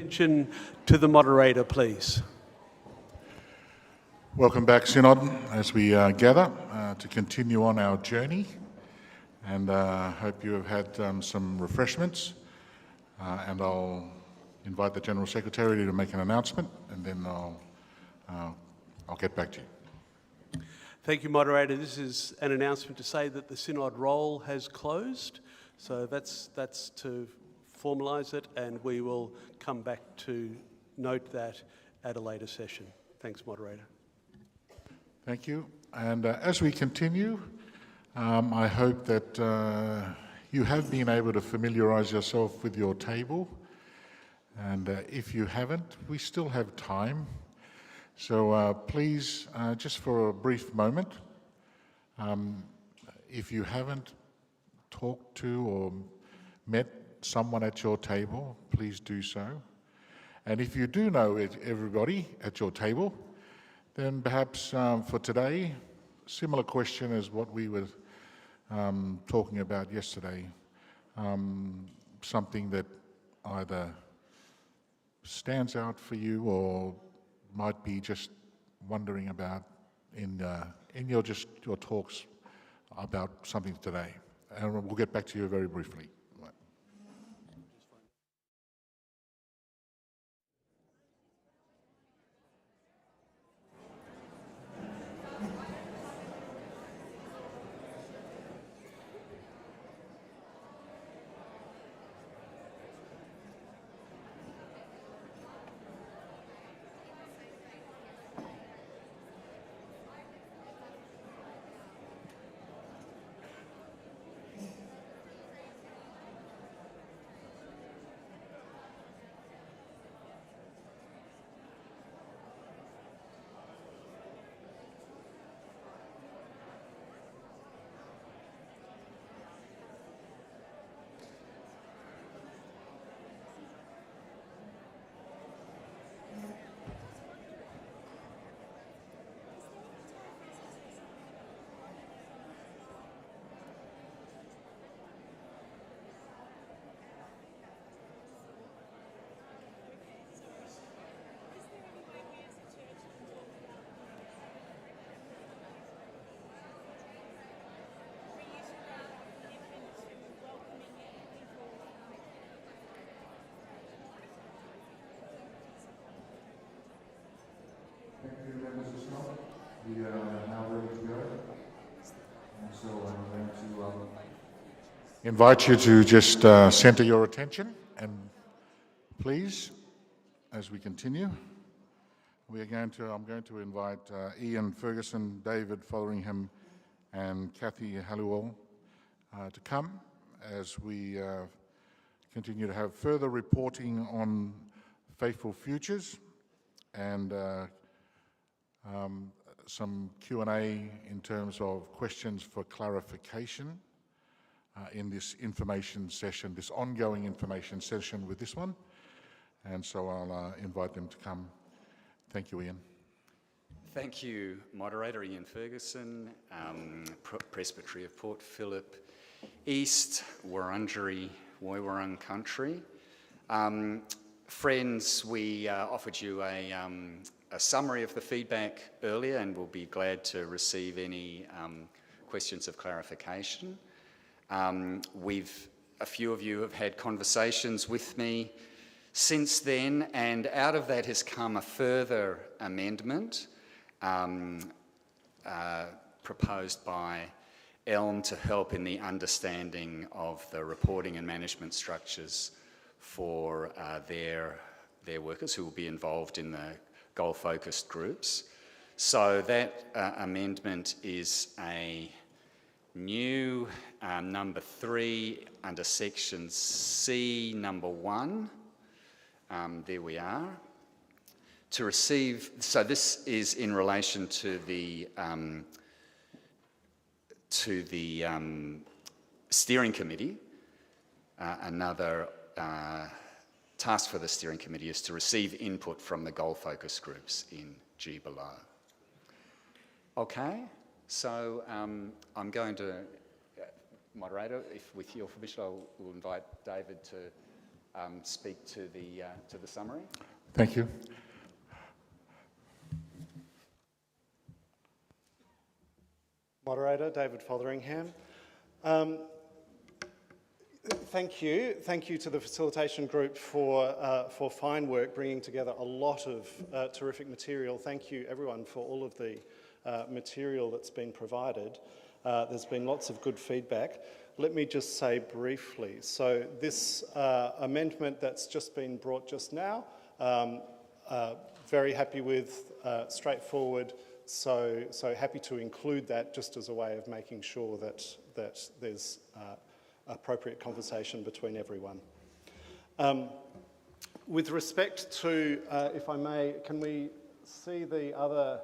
attention to the moderator, please. Welcome back, Synod, as we gather to continue on our journey, and hope you have had some refreshments, and I'll invite the General Secretary to make an announcement, and then I'll get back to you. Thank you, moderator. This is an announcement to say that the Synod roll has closed, so that's to formalise it, and we will come back to note that at a later session. Thanks, moderator. Thank you. And as we continue, I hope that you have been able to familiarise yourself with your table. And if you haven't, we still have time. So please, just for a brief moment, if you haven't talked to or met someone at your table, please do so. And if you do know everybody at your table, then perhaps for today, similar question as what we were talking about yesterday, something that either stands out for you or might be just wondering about in your talks about something today. And we'll get back to you very briefly. Thank you, members of Synod. We are now ready to go. And so I'm going to invite you to just centre your attention, and please, as we continue, I'm going to invite Ian Ferguson, David Fotheringham, and Kathy Halliwell to come as we continue to have further reporting on Faithful Futures and some Q&A in terms of questions for clarification in this information session, this ongoing information session with this one. And so I'll invite them to come. Thank you, Ian. Thank you, Moderator Ian Ferguson, Presbytery of Port Phillip East, Wurundjeri Woiwurrung Country. Friends, we offered you a summary of the feedback earlier, and we'll be glad to receive any questions of clarification. A few of you have had conversations with me since then, and out of that has come a further amendment proposed by Elm to help in the understanding of the reporting and management structures for their workers who will be involved in the goal-focused groups. So that amendment is a new number 3 under section C, number 1. There we are. To receive, so this is in relation to the steering committee. Another task for the steering committee is to receive input from the goal focus groups in G below. Okay, so I'm going to, moderator, if with your permission, I will invite David to speak to the summary. Thank you. Moderator, David Fotheringham. Thank you to the facilitation group for fine work, bringing together a lot of terrific material. Thank you everyone for all of the material that's been provided. There's been lots of good feedback. Let me just say briefly, so this amendment that's just been brought just now, very happy with, straightforward, so happy to include that just as a way of making sure that there's appropriate conversation between everyone. With respect to, if I may, can we see the other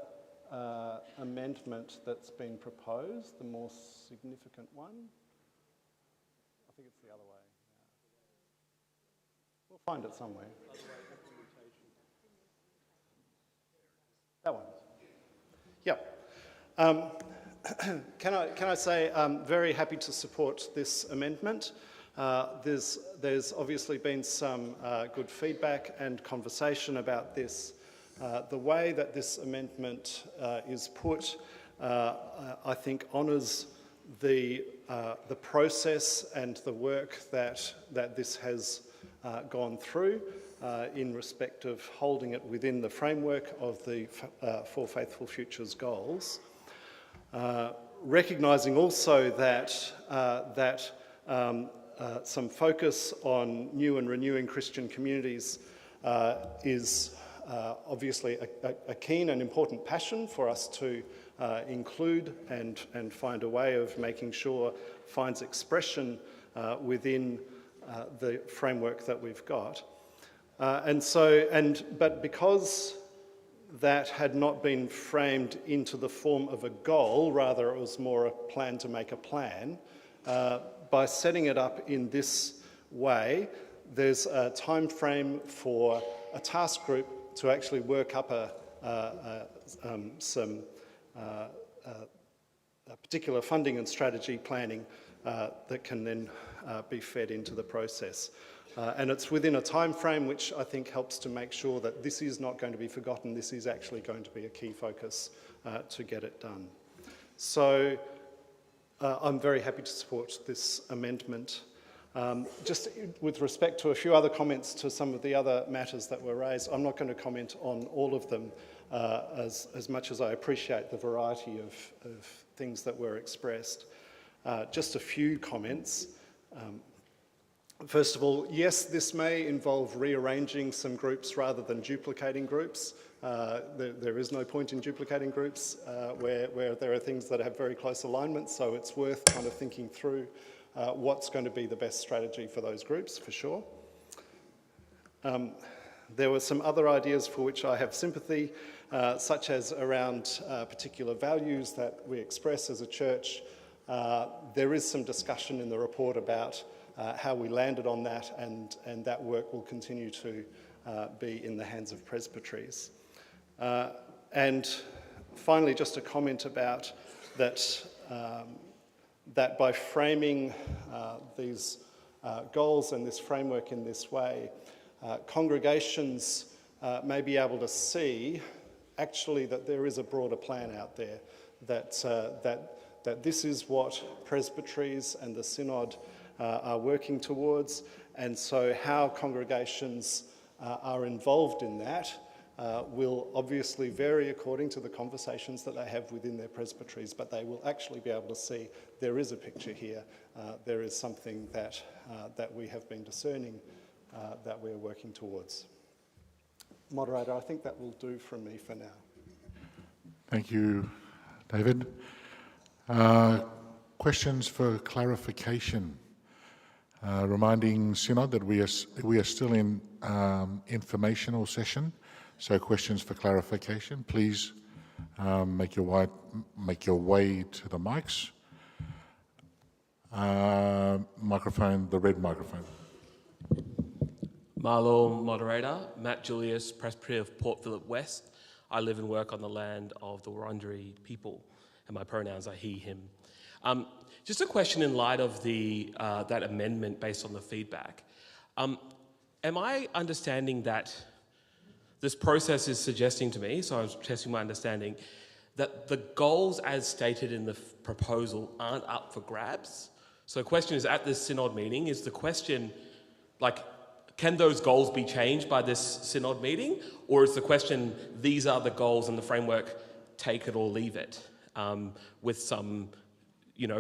amendment that's been proposed, the more significant one? I think it's the other way. We'll find it somewhere. That one. Yep. Can I say I'm very happy to support this amendment. There's obviously been some good feedback and conversation about this. The way that this amendment is put, I think honours the process and the work that this has gone through in respect of holding it within the framework of the For Faithful Futures goals. Recognising also that some focus on new and renewing Christian communities is obviously a keen and important passion for us to include and find a way of making sure finds expression within the framework that we've got. But because that had not been framed into the form of a goal, rather it was more a plan to make a plan, by setting it up in this way, there's a time frame for a task group to actually work up a particular funding and strategy planning that can then be fed into the process. And it's within a time frame which I think helps to make sure that this is not going to be forgotten, this is actually going to be a key focus to get it done. So I'm very happy to support this amendment. Just with respect to a few other comments to some of the other matters that were raised, I'm not going to comment on all of them as much as I appreciate the variety of things that were expressed. Just a few comments. First of all, yes, this may involve rearranging some groups rather than duplicating groups. There is no point in duplicating groups where there are things that have very close alignment, so it's worth kind of thinking through what's going to be the best strategy for those groups, for sure. There were some other ideas for which I have sympathy, such as around particular values that we express as a church. There is some discussion in the report about how we landed on that, and that work will continue to be in the hands of presbyteries. And finally, just a comment about that, that by framing these goals and this framework in this way, congregations may be able to see actually that there is a broader plan out there, that this is what presbyteries and the Synod are working towards, and so how congregations are involved in that will obviously vary according to the conversations that they have within their presbyteries, but they will actually be able to see there is a picture here, there is something that we have been discerning that we're working towards. Moderator, I think that will do from me for now. Thank you, David. Questions for clarification? Reminding Synod that we are still in informational session, so questions for clarification, please make your way to the mics. Microphone, the red microphone. Marlo, moderator. Matt Julius, Presbytery of Port Phillip West. I live and work on the land of the Wurundjeri people, and my pronouns are he, him. Just a question in light of that amendment based on the feedback. am I understanding that this process is suggesting to me, so I was testing my understanding, that the goals as stated in the proposal aren't up for grabs? So the question is, at this Synod meeting, is the question, like, can those goals be changed by this Synod meeting? Or is the question, these are the goals and the framework, take it or leave it, with some,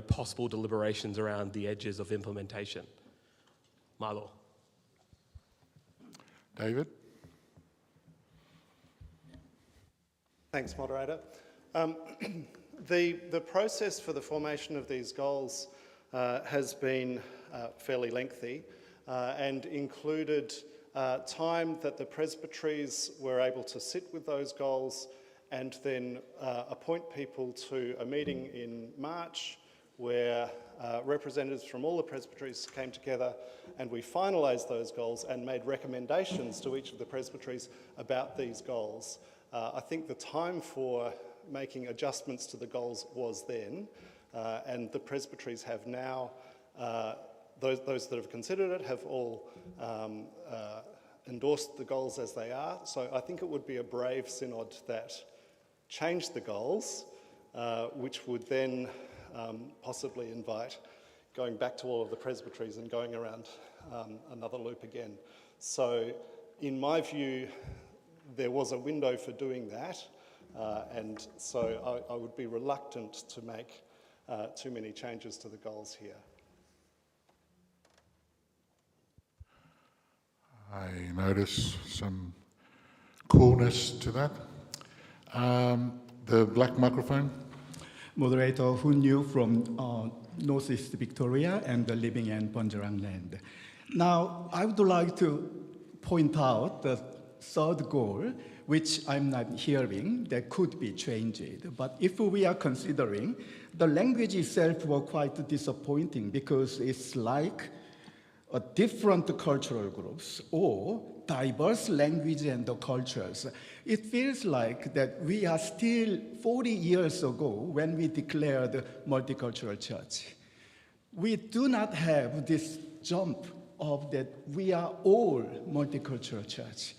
possible deliberations around the edges of implementation? Milo. David? Thanks, moderator. The process for the formation of these goals has been fairly lengthy and included time that the presbyteries were able to sit with those goals and then appoint people to a meeting in March where representatives from all the presbyteries came together and we finalised those goals and made recommendations to each of the presbyteries about these goals. I think the time for making adjustments to the goals was then, and the presbyteries have now, those that have considered it have all endorsed the goals as they are. So I think it would be a brave synod that changed the goals, which would then possibly invite going back to all of the presbyteries and going around another loop again. So in my view, there was a window for doing that, and so I would be reluctant to make too many changes to the goals here. I notice some coolness to that. The black microphone. Moderator Hun Yu from Northeast Victoria and living in Bunjarang land. Now, I would like to point out the third goal, which I'm not hearing, that could be changed. But if we are considering, the language itself was quite disappointing because it's like a different cultural groups or diverse language and the cultures. It feels like that we are still 40 years ago when we declared multicultural church. We do not have this jump of that we are all multicultural church.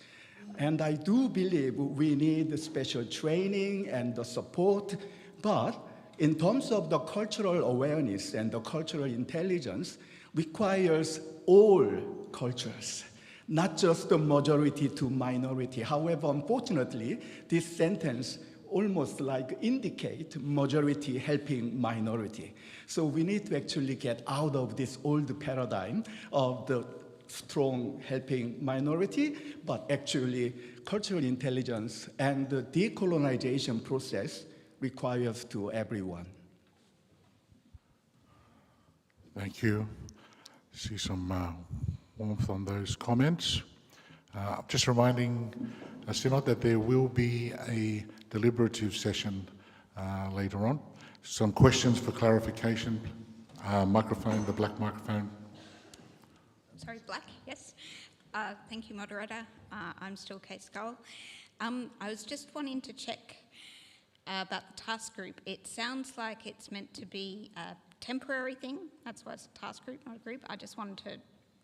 And I do believe we need special training and the support, but in terms of the cultural awareness and the cultural intelligence requires all cultures, not just the majority to minority. However, unfortunately, this sentence almost like indicate majority helping minority. So we need to actually get out of this old paradigm of the strong helping minority, but actually cultural intelligence and the decolonization process requires to everyone. Thank you. See some warmth on those comments. Just reminding Synod that there will be a deliberative session later on. Some questions for clarification. Microphone, the black microphone. Sorry, black, yes. Thank you, moderator. I'm still Kate Scull. I was just wanting to check about the task group. It sounds like it's meant to be a temporary thing. That's why it's a task group, not a group. I just wanted to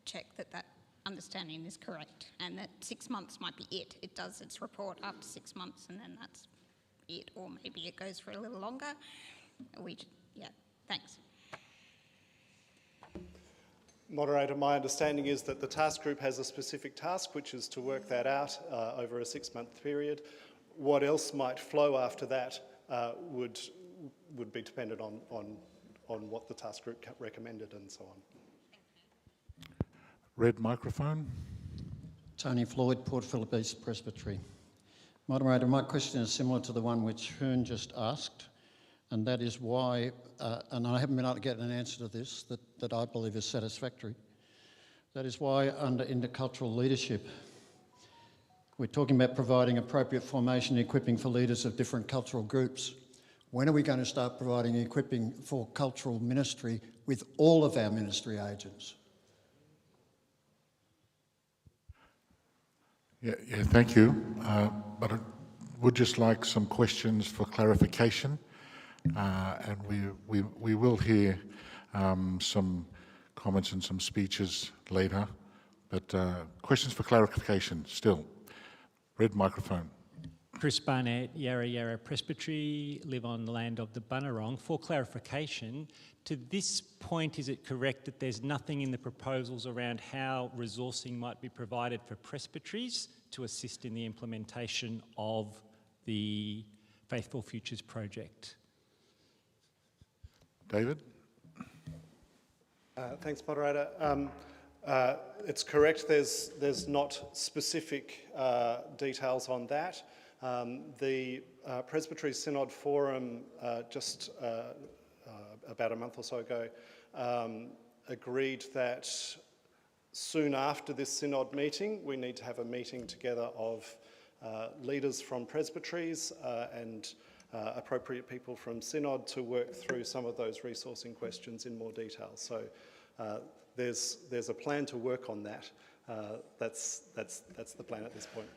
check that that understanding is correct and that 6 months might be it. It does its report after 6 months and then that's it, or maybe it goes for a little longer. Yeah, thanks. Moderator, my understanding is that the task group has a specific task, which is to work that out over a 6-month period. What else might flow after that would be dependent on what the task group recommended and so on. Red microphone. Tony Floyd, Port Phillip East Presbytery. Moderator, my question is similar to the one which Hearn just asked, and that is why, and I haven't been able to get an answer to this that I believe is satisfactory, that is why under intercultural leadership, we're talking about providing appropriate formation and equipping for leaders of different cultural groups. When are we going to start providing equipping for cultural ministry with all of our ministry agents? Yeah, thank you. But I would just like some questions for clarification, and we will hear some comments and some speeches later. But questions for clarification still. Red microphone. Chris Barnett, Yarra Yarra Presbytery, live on the land of the Bunurong. For clarification, to this point, is it correct that there's nothing in the proposals around how resourcing might be provided for presbyteries to assist in the implementation of the Faithful Futures project? David? Thanks, Moderator. It's correct, there's not specific details on that. The Presbytery Synod Forum just about a month or so ago agreed that soon after this Synod meeting we need to have a meeting together of leaders from presbyteries and appropriate people from Synod to work through some of those resourcing questions in more detail. So there's a plan to work on that. That's the plan at this point.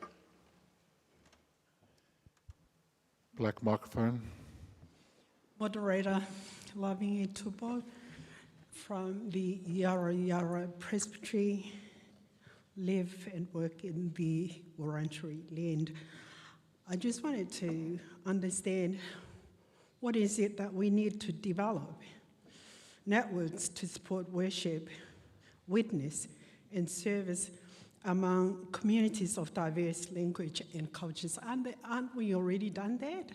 Black microphone. Moderator, Laving Tupo from the Yarra Yarra Presbytery, live and work in the Wurundjeri land. I just wanted to understand what is it that we need to develop networks to support worship, witness, and service among communities of diverse language and cultures. Aren't we already done that?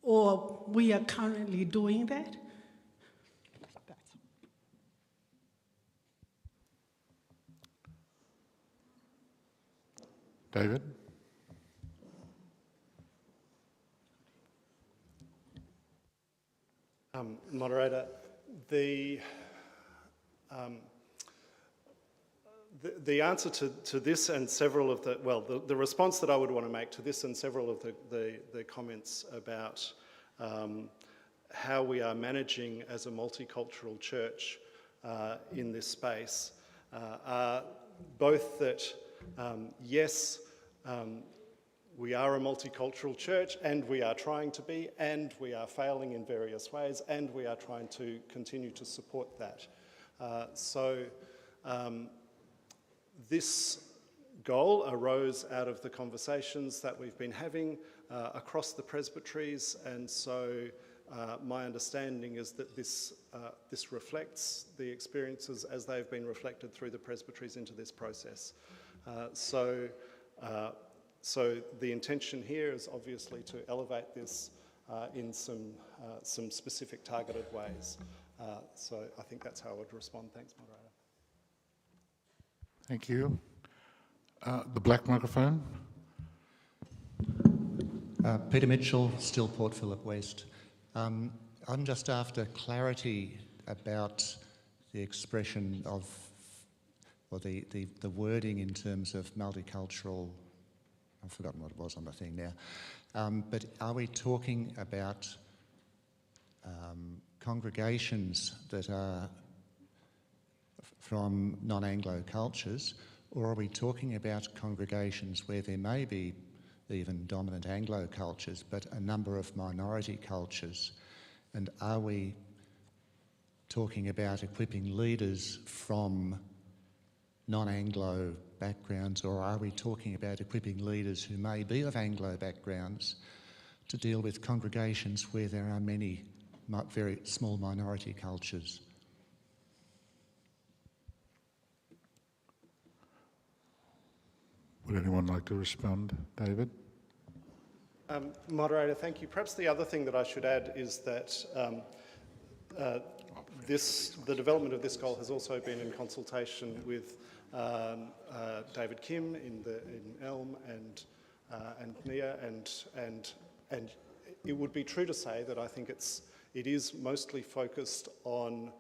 Or we are currently doing that? David? Moderator, the answer to this and several of the response that I would want to make to this and several of the comments about how we are managing as a multicultural church in this space are both that yes, we are a multicultural church and we are trying to be, and we are failing in various ways, and we are trying to continue to support that. This goal arose out of the conversations that we've been having across the presbyteries, and so my understanding is that this reflects the experiences as they've been reflected through the presbyteries into this process. So the intention here is obviously to elevate this in some specific targeted ways. So I think that's how I would respond. Thanks, Moderator. Thank you. The black microphone. Peter Mitchell, still Port Phillip West. I'm just after clarity about the expression of, or the wording in terms of multicultural. I've forgotten what it was on the thing now. But are we talking about congregations that are from non-Anglo cultures, or are we talking about congregations where there may be even dominant Anglo cultures, but a number of minority cultures? And are we talking about equipping leaders from non-Anglo backgrounds, or are we talking about equipping leaders who may be of Anglo backgrounds to deal with congregations where there are many very small minority cultures? Would anyone like to respond? David? Moderator, thank you. Perhaps the other thing that I should add is that the development of this goal has also been in consultation with David Kim in Elm and Nia, and it would be true to say that I think it is mostly focused on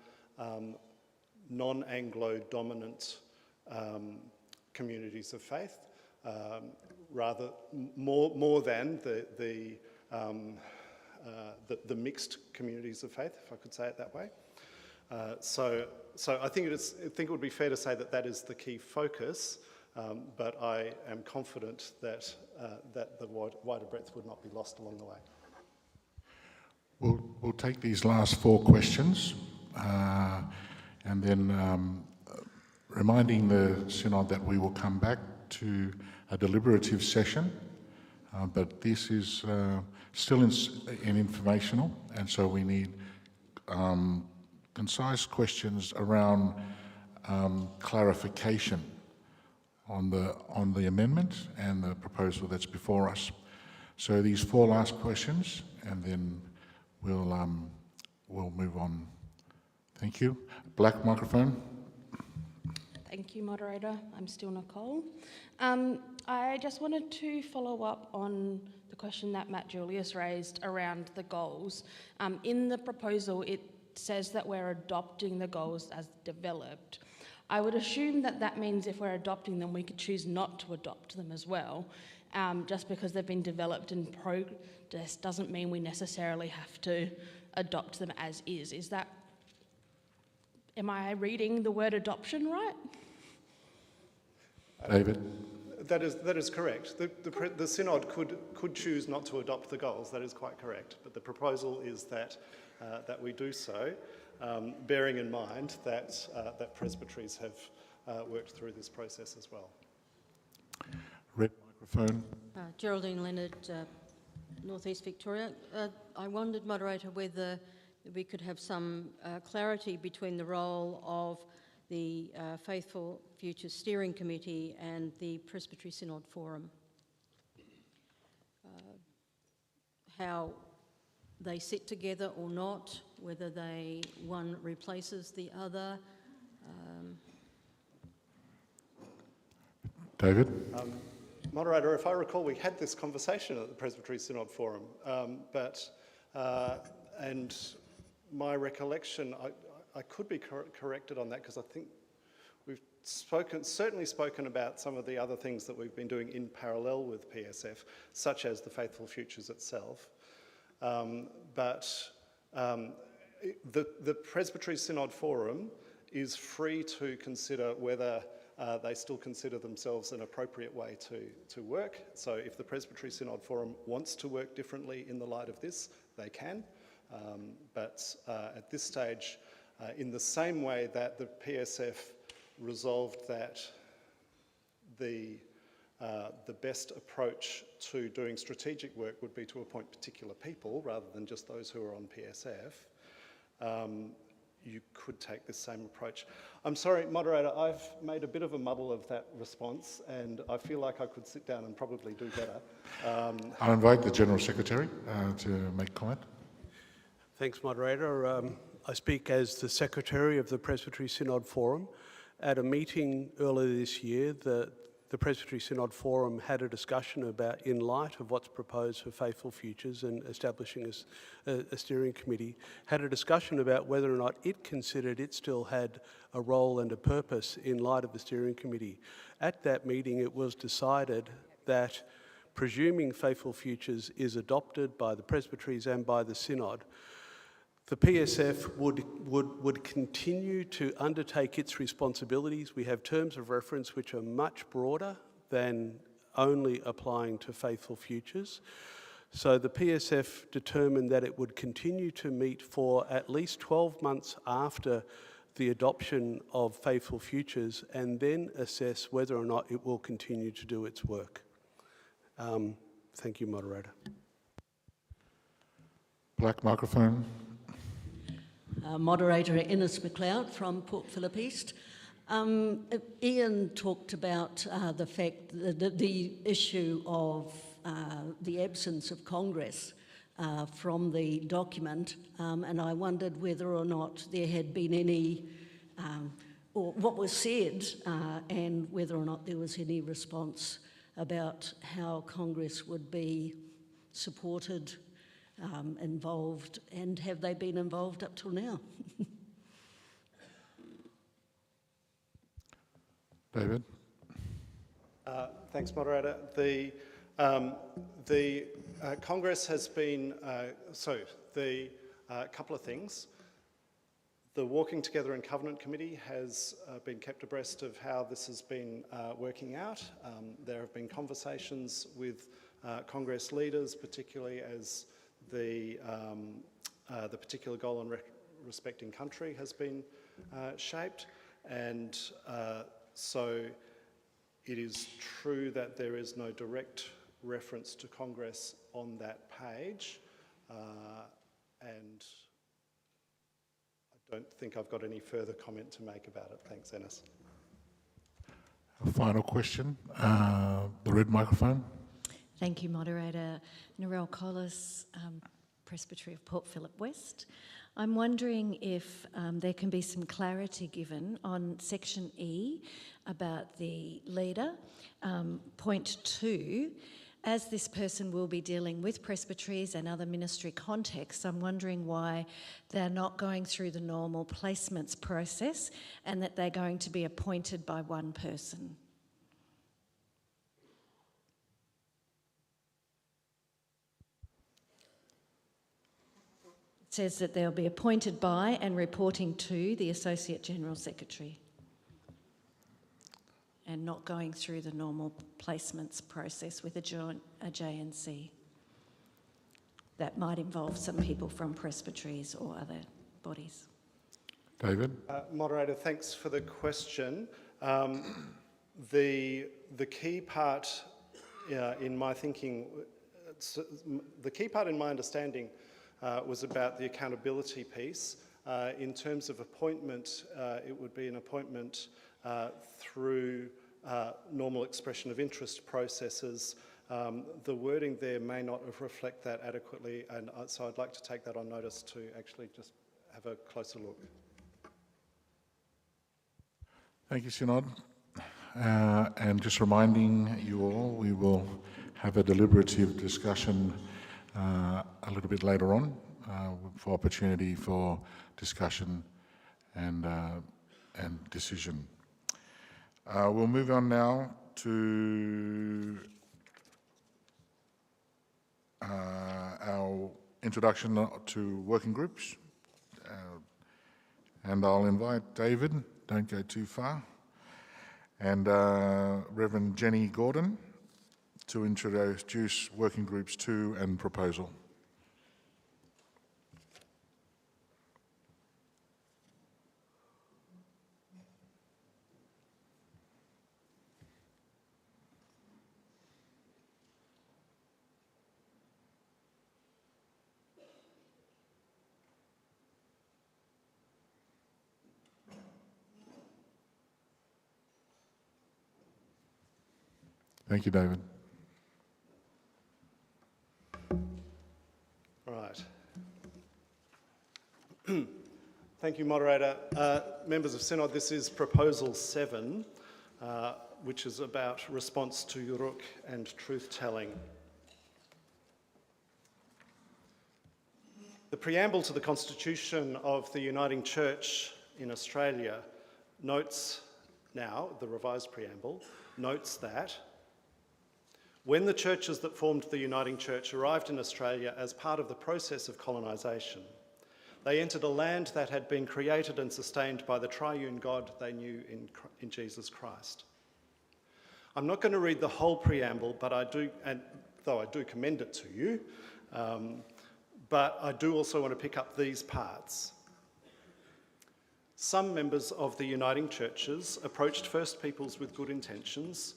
non-Anglo dominant communities of faith, rather more than the mixed communities of faith, if I could say it that way. So I think it would be fair to say that is the key focus, but I am confident that the wider breadth would not be lost along the way. We'll take these last four questions and then reminding the Synod that we will come back to a deliberative session, but this is still in informational, and so we need concise questions around clarification on the amendment and the proposal that's before us. So these 4 last questions, and then we'll move on. Thank you. Black microphone. Thank you, Moderator. I'm still Nicole. I just wanted to follow up on the question that Matt Julius raised around the goals. In the proposal, it says that we're adopting the goals as developed. I would assume that that means if we're adopting them, we could choose not to adopt them as well. Just because they've been developed in progress doesn't mean we necessarily have to adopt them as is. Am I reading the word adoption right? David? That is correct. The Synod could choose not to adopt the goals, that is quite correct, but the proposal is that we do so, bearing in mind that presbyteries have worked through this process as well. Red microphone. Geraldine Leonard, North East Victoria. I wondered, Moderator, whether we could have some clarity between the role of the Faithful Future Steering Committee and the Presbytery Synod Forum. How they sit together or not, whether one replaces the other. David? Moderator, if I recall, we had this conversation at the Presbytery Synod Forum, and my recollection, I could be corrected on that, because I think we've certainly spoken about some of the other things that we've been doing in parallel with PSF, such as the Faithful Futures itself. But the Presbytery Synod Forum is free to consider whether they still consider themselves an appropriate way to work. So if the Presbytery Synod Forum wants to work differently in the light of this, they can. But at this stage, in the same way that the PSF resolved that the best approach to doing strategic work would be to appoint particular people rather than just those who are on PSF, you could take this same approach. I'm sorry, Moderator, I've made a bit of a muddle of that response, and I feel like I could sit down and probably do better. I'll invite the General Secretary to make comment. Thanks, Moderator. I speak as the Secretary of the Presbytery Synod Forum. At a meeting earlier this year, the Presbytery Synod Forum had a discussion about, in light of what's proposed for Faithful Futures and establishing a steering committee, had a discussion about whether or not it considered it still had a role and a purpose in light of the steering committee. At that meeting, it was decided that, presuming Faithful Futures is adopted by the presbyteries and by the Synod, the PSF would continue to undertake its responsibilities. We have terms of reference which are much broader than only applying to Faithful Futures. So the PSF determined that it would continue to meet for at least 12 months after the adoption of Faithful Futures, and then assess whether or not it will continue to do its work. Thank you, Moderator. Black microphone. Moderator Innes McLeod from Port Phillip East. Ian talked about the fact that the issue of the absence of Congress from the document, and I wondered whether or not there had been any, or what was said, and whether or not there was any response about how Congress would be supported, involved, and have they been involved up till now? David? Thanks, Moderator. The Congress has been, couple of things. The Walking Together and Covenant Committee has been kept abreast of how this has been working out. There have been conversations with Congress leaders, particularly as the particular goal on respecting country has been shaped. And so it is true that there is no direct reference to Congress on that page, and I don't think I've got any further comment to make about it. Thanks, Ennis. A final question, the red microphone. Thank you, Moderator. Narelle Collis, Presbytery of Port Phillip West. I'm wondering if there can be some clarity given on section E about the leader. Point 2, as this person will be dealing with presbyteries and other ministry contexts, I'm wondering why they're not going through the normal placements process and that they're going to be appointed by one person. It says that they'll be appointed by and reporting to the Associate General Secretary and not going through the normal placements process with a JNC. That might involve some people from presbyteries or other bodies. David? Moderator, thanks for the question. The key part in my thinking, the key part in my understanding was about the accountability piece. In terms of appointment, it would be an appointment through normal expression of interest processes. The wording there may not reflect that adequately, and so I'd like to take that on notice to actually just have a closer look. Thank you, Synod. And just reminding you all, we will have a deliberative discussion a little bit later on for opportunity for discussion and decision. We'll move on now to our introduction to working groups. And I'll invite David, don't go too far, and Reverend Jenny Gordon to introduce working groups 2 and proposal. Thank you, David. All right. Thank you, Moderator. Members of Synod, this is Proposal 7, which is about response to Uruk and truth-telling. The preamble to the Constitution of the Uniting Church in Australia notes now, the revised preamble, notes that when the churches that formed the Uniting Church arrived in Australia as part of the process of colonisation, they entered a land that had been created and sustained by the triune God they knew in Jesus Christ. I'm not going to read the whole preamble, but though I do commend it to you, but I do also want to pick up these parts. Some members of the Uniting Churches approached First Peoples with good intentions,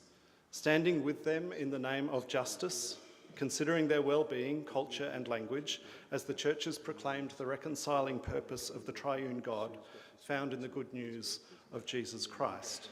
standing with them in the name of justice, considering their well-being, culture and language, as the churches proclaimed the reconciling purpose of the triune God found in the good news of Jesus Christ.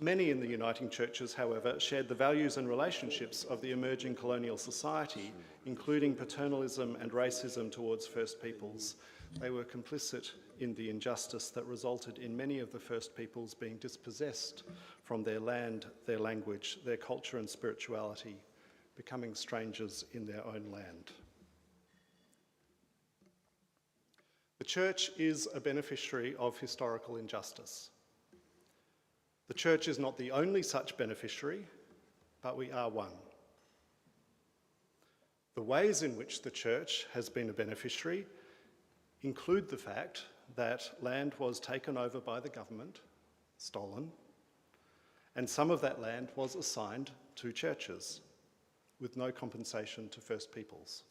Many in the Uniting Churches, however, shared the values and relationships of the emerging colonial society, including paternalism and racism towards First Peoples. They were complicit in the injustice that resulted in many of the First Peoples being dispossessed from their land, their language, their culture and spirituality, becoming strangers in their own land. The Church is a beneficiary of historical injustice. The Church is not the only such beneficiary, but we are one. The ways in which the Church has been a beneficiary include the fact that land was taken over by the government, stolen, and some of that land was assigned to churches with no compensation to First Peoples.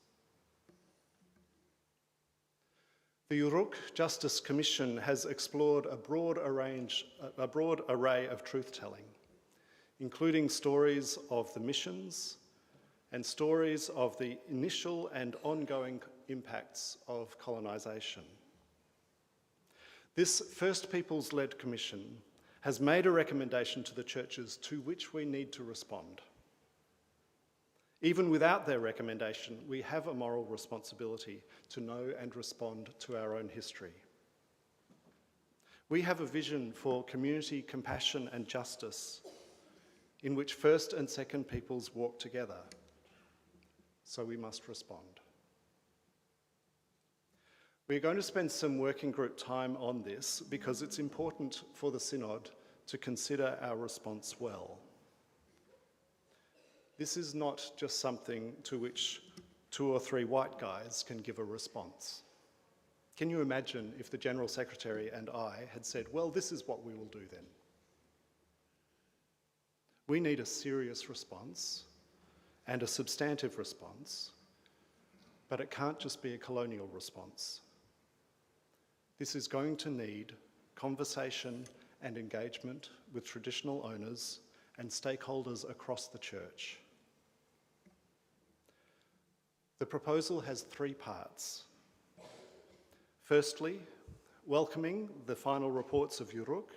The Uruk Justice Commission has explored a broad array of truth-telling, including stories of the missions and stories of the initial and ongoing impacts of colonisation. This First Peoples-led commission has made a recommendation to the churches to which we need to respond. Even without their recommendation, we have a moral responsibility to know and respond to our own history. We have a vision for community, compassion and justice in which First and Second Peoples walk together, so we must respond. We're going to spend some working group time on this because it's important for the Synod to consider our response well. This is not just something to which 2 or 3 white guys can give a response. Can you imagine if the General Secretary and I had said, well, this is what we will do then? We need a serious response and a substantive response, but it can't just be a colonial response. This is going to need conversation and engagement with traditional owners and stakeholders across the church. The proposal has 3 parts. Firstly, welcoming the final reports of Uruk,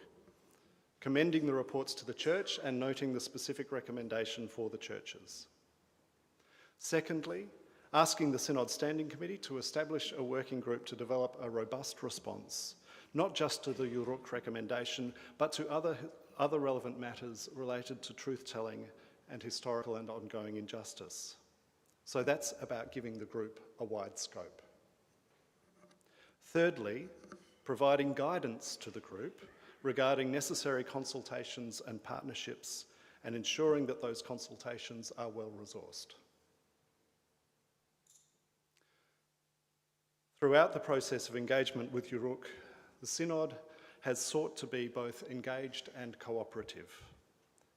commending the reports to the church and noting the specific recommendation for the churches. Secondly, asking the Synod Standing Committee to establish a working group to develop a robust response, not just to the Uruk recommendation, but to other relevant matters related to truth-telling and historical and ongoing injustice. So that's about giving the group a wide scope. Thirdly, providing guidance to the group regarding necessary consultations and partnerships and ensuring that those consultations are well resourced. Throughout the process of engagement with Uruk, the Synod has sought to be both engaged and cooperative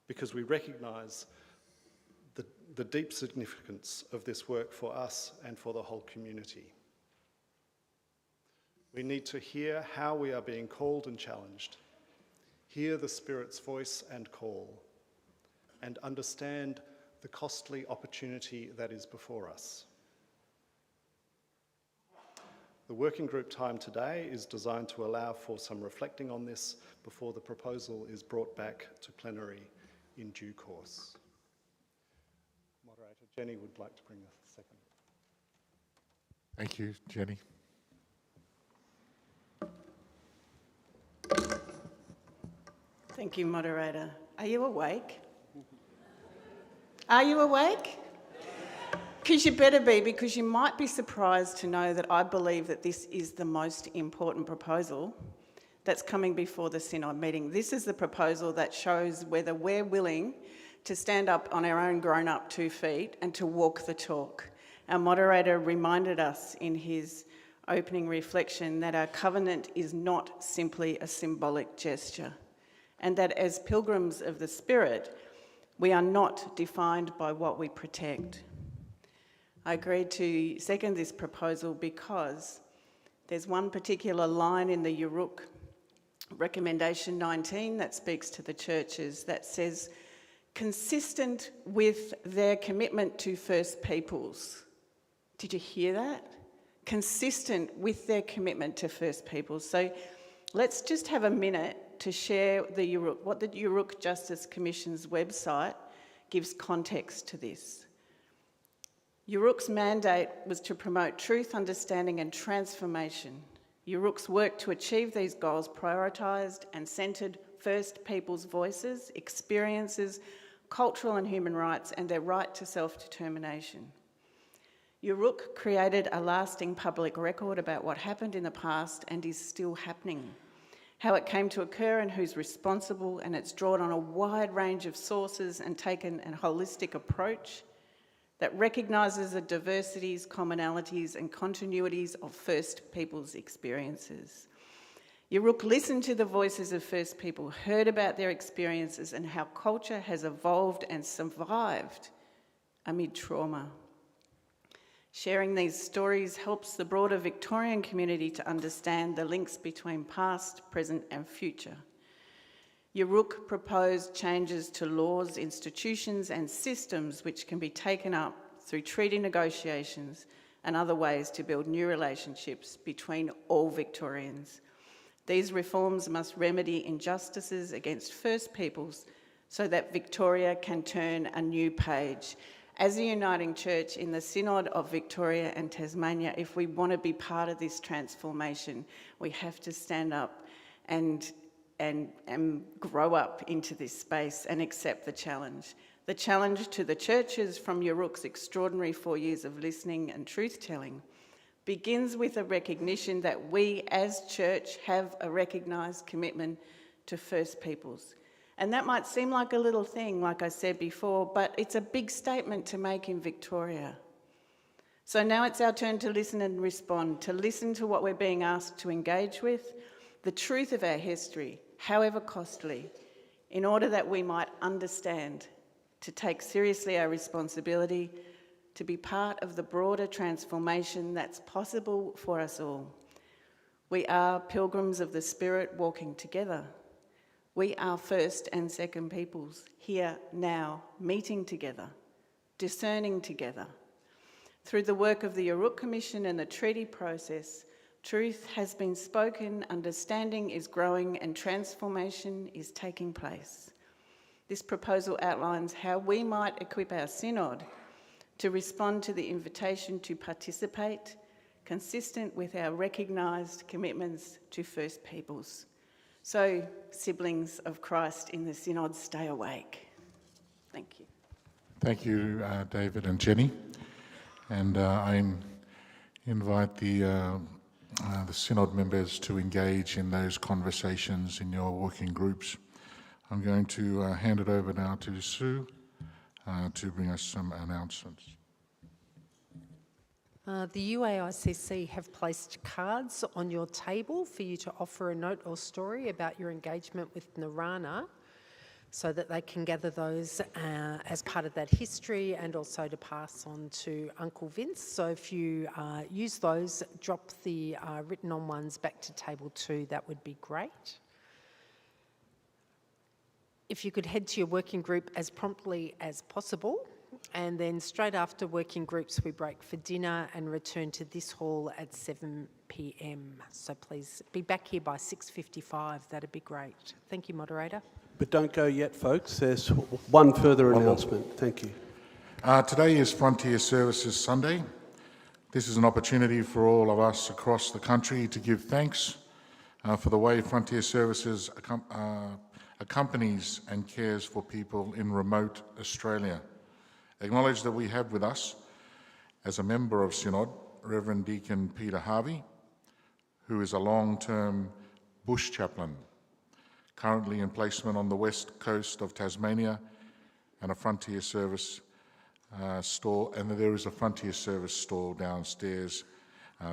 because we recognise the deep significance of this work for us and for the whole community. We need to hear how we are being called and challenged, hear the Spirit's voice and call, and understand the costly opportunity that is before us. The working group time today is designed to allow for some reflecting on this before the proposal is brought back to plenary in due course. Moderator Jenny would like to bring a second. Thank you, Jenny. Thank you, Moderator. Are you awake? Are you awake? Because you better be, because you might be surprised to know that I believe that this is the most important proposal that's coming before the Synod meeting. This is the proposal that shows whether we're willing to stand up on our own grown-up 2 feet and to walk the talk. Our moderator reminded us in his opening reflection that our covenant is not simply a symbolic gesture, and that as pilgrims of the Spirit, we are not defined by what we protect. I agreed to second this proposal because there's one particular line in the Uruk Recommendation 19 that speaks to the churches that says, consistent with their commitment to First Peoples. Did you hear that? Consistent with their commitment to First Peoples. So let's just have a minute to share what the Uruk Justice Commission's website gives context to this. Uruk's mandate was to promote truth, understanding and transformation. Uruk's work to achieve these goals prioritised and centred First Peoples' voices, experiences, cultural and human rights and their right to self-determination. Uruk created a lasting public record about what happened in the past and is still happening, how it came to occur and who's responsible, and it's drawn on a wide range of sources and taken a holistic approach that recognises the diversities, commonalities and continuities of First Peoples' experiences. Uruk listened to the voices of First People, heard about their experiences and how culture has evolved and survived amid trauma. Sharing these stories helps the broader Victorian community to understand the links between past, present and future. Yuruk proposed changes to laws, institutions and systems which can be taken up through treaty negotiations and other ways to build new relationships between all Victorians. These reforms must remedy injustices against First Peoples so that Victoria can turn a new page. As a uniting church in the Synod of Victoria and Tasmania, if we want to be part of this transformation, we have to stand up and grow up into this space and accept the challenge. The challenge to the churches from Yuruk's extraordinary 4 years of listening and truth-telling begins with a recognition that we as church have a recognised commitment to First Peoples. And that might seem like a little thing, like I said before, but it's a big statement to make in Victoria. So now it's our turn to listen and respond, to listen to what we're being asked to engage with, the truth of our history, however costly, in order that we might understand, to take seriously our responsibility, to be part of the broader transformation that's possible for us all. We are pilgrims of the Spirit walking together. We are first and second peoples, here, now, meeting together, discerning together. Through the work of the Yuruk Commission and the treaty process, truth has been spoken, understanding is growing and transformation is taking place. This proposal outlines how we might equip our Synod to respond to the invitation to participate, consistent with our recognised commitments to First Peoples. So, siblings of Christ in the Synod, stay awake. Thank you. Thank you, David and Jenny. And I invite the Synod members to engage in those conversations in your working groups. I'm going to hand it over now to Sue to bring us some announcements. The UAICC have placed cards on your table for you to offer a note or story about your engagement with Narana, so that they can gather those as part of that history and also to pass on to Uncle Vince. So if you use those, drop the written on ones back to table 2, that would be great. If you could head to your working group as promptly as possible, and then straight after working groups we break for dinner and return to this hall at 7 p.m. So please be back here by 6:55, that'd be great. Thank you, Moderator. But don't go yet, folks. There's one further announcement. Thank you. Today is Frontier Services Sunday. This is an opportunity for all of us across the country to give thanks for the way Frontier Services accompanies and cares for people in remote Australia. Acknowledge that we have with us, as a member of Synod, Reverend Deacon Peter Harvey, who is a long-term bush chaplain, currently in placement on the west coast of Tasmania, and a Frontier Service store, and there is a Frontier Service store downstairs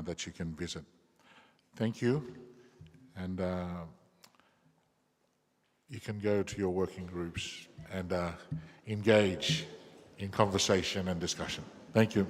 that you can visit. Thank you, and you can go to your working groups and engage in conversation and discussion. Thank you.